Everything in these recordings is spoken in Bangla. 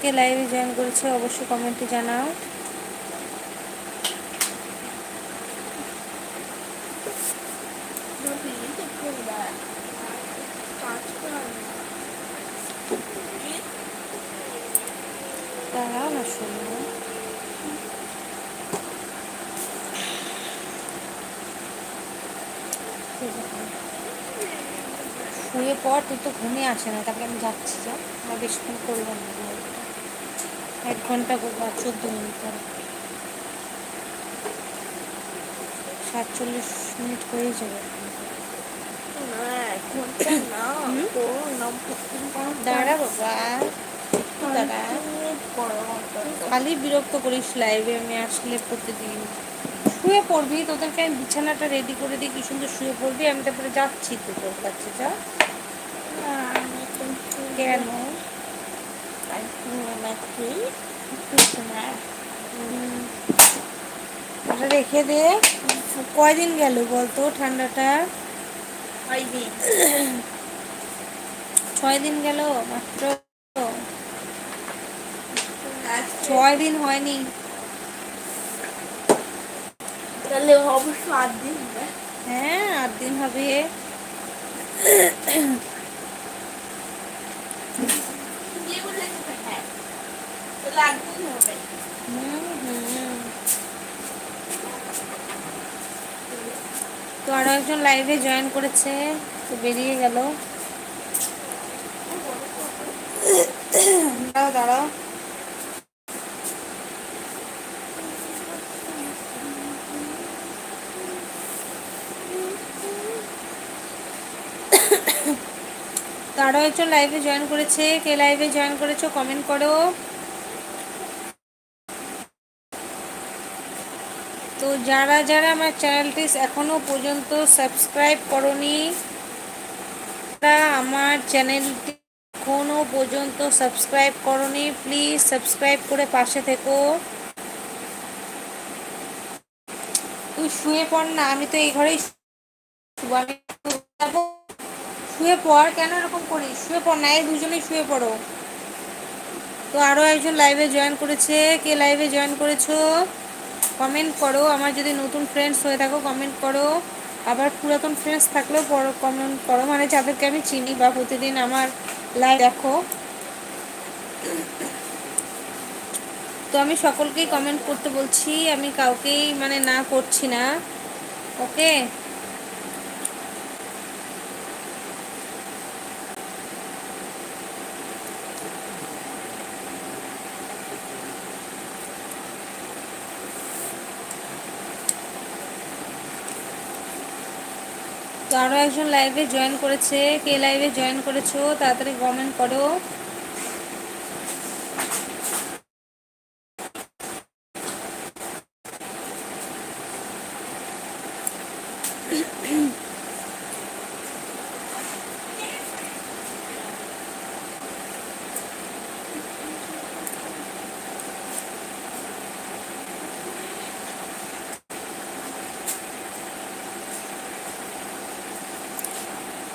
কে লাইভে জয়েন করেছে অবশ্যই কমেন্টে জানাও। দাঁড়াও না শুনবো। শুয়ে পর, তুই তো ঘুমিয়ে আসে না, তারপরে আমি যাচ্ছি, যা আমার বেশিক্ষণ করবো না, 1 ঘন্টা করবো আর 14 মিনিট পরে, 47 মিনিট হয়ে যাবে। দাঁড়া বাবা, দাঁড়া, খালি বিরক্ত করিস লাইভে আমি আসলে প্রতিদিন। শুয়ে পড়বি, তোদেরকে আমি বিছানাটা রেডি করে দিই, কি সুন্দর শুয়ে পড়বি, আমি তারপরে যাচ্ছি তো তোর কাছে, যা। কেন ওটা রেখে দে। কয়দিন গেল বলতো ঠান্ডাটা? 6 দিন গেল মাত্র, 6 দিন হয়নি। তাহলে অবশ্য 8 দিন হবে। হ্যাঁ 8 দিন হবে। তো আরো একজন লাইভে জয়েন করেছে, তো বেরিয়ে গেল। দাঁড়াও দাঁড়াও, তো আরো একজন লাইভে জয়েন করেছে, কে লাইভে জয়েন করেছো কমেন্ট করো। তো যারা যারা আমার চ্যানেলটি এখনো পর্যন্ত সাবস্ক্রাইব করনি, আমার চ্যানেলটি এখনো পর্যন্ত সাবস্ক্রাইব করনি, প্লিজ সাবস্ক্রাইব করে পাশে থেকো। তুই শুয়ে পড় না, আমি তো এই ঘরেই শুয়ে পড়, কেন এরকম করিস? শুয়ে পড় না, এই দুজনেই শুয়ে পড়ো। তো আরও একজন লাইভে জয়েন করেছে, কে লাইভে জয়েন করেছো কমেন্ট করো। আমার যদি নতুন ফ্রেন্ডস হয়ে থাকো কমেন্ট করো, আবার পুরাতন ফ্রেন্ডস থাকলেও কমেন্ট করো, মানে যাদেরকে আমি চিনি বা প্রতিদিন আমার লাইভ দেখো। তো আমি সকলকেই কমেন্ট করতে বলছি, আমি কাউকেই মানে না করছি না, ওকে? তো আরও একজন লাইভে জয়েন করেছে, কে লাইভে জয়েন করেছো তাড়াতাড়ি কমেন্ট করো।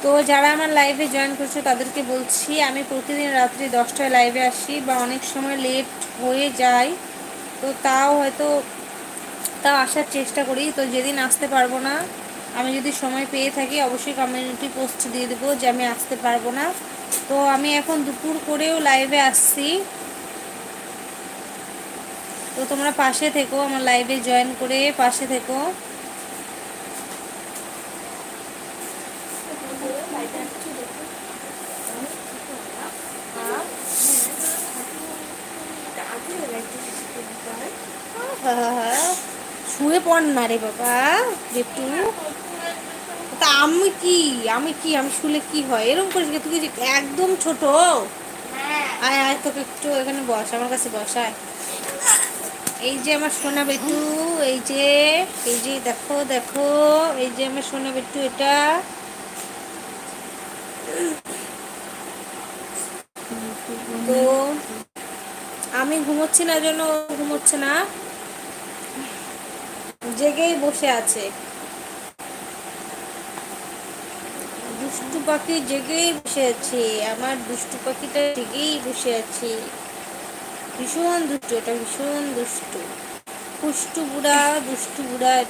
তো যারা আমার লাইভে জয়েন করছে তাদেরকে বলছি, আমি প্রতিদিন রাত্রি 10টায় লাইভে আসি, বা অনেক সময় লেট হয়ে যায়, তো তাও আসার চেষ্টা করি। তো যেদিন আসতে পারবো না, আমি যদি সময় পেয়ে থাকি অবশ্যই কমিউনিটি পোস্ট দিয়ে দেবো যে আমি আসতে পারবো না। তো আমি এখন দুপুর করেও লাইভে আসছি, তো তোমরা পাশে থেকো, আমার লাইভে জয়েন করে পাশে থেকো। শুয়ে পড় না রে বাবা একটু। তা আমি শুলে কি হয়? এরকম করিস, তুই একদম ছোট। আয় আয়, তোকে একটু এখানে বস, আমার কাছে বসায়। এই যে আমার সোনা বেটু, এই যে দেখো দেখো, এই যে আমার সোনা বেটু, এটা তো আমি ঘুমোচ্ছি না জন্য ঘুমোচ্ছে না, জেগেই বসে আছে। দুষ্টু পাখি জেগেই বসে আছে, আমার দুষ্টু পাখিটা জেগেই বসে আছে। ভীষণ দুষ্টু, এটা ভীষণ দুষ্টু, পুষ্টু বুড়া, দুষ্টু বুড়া।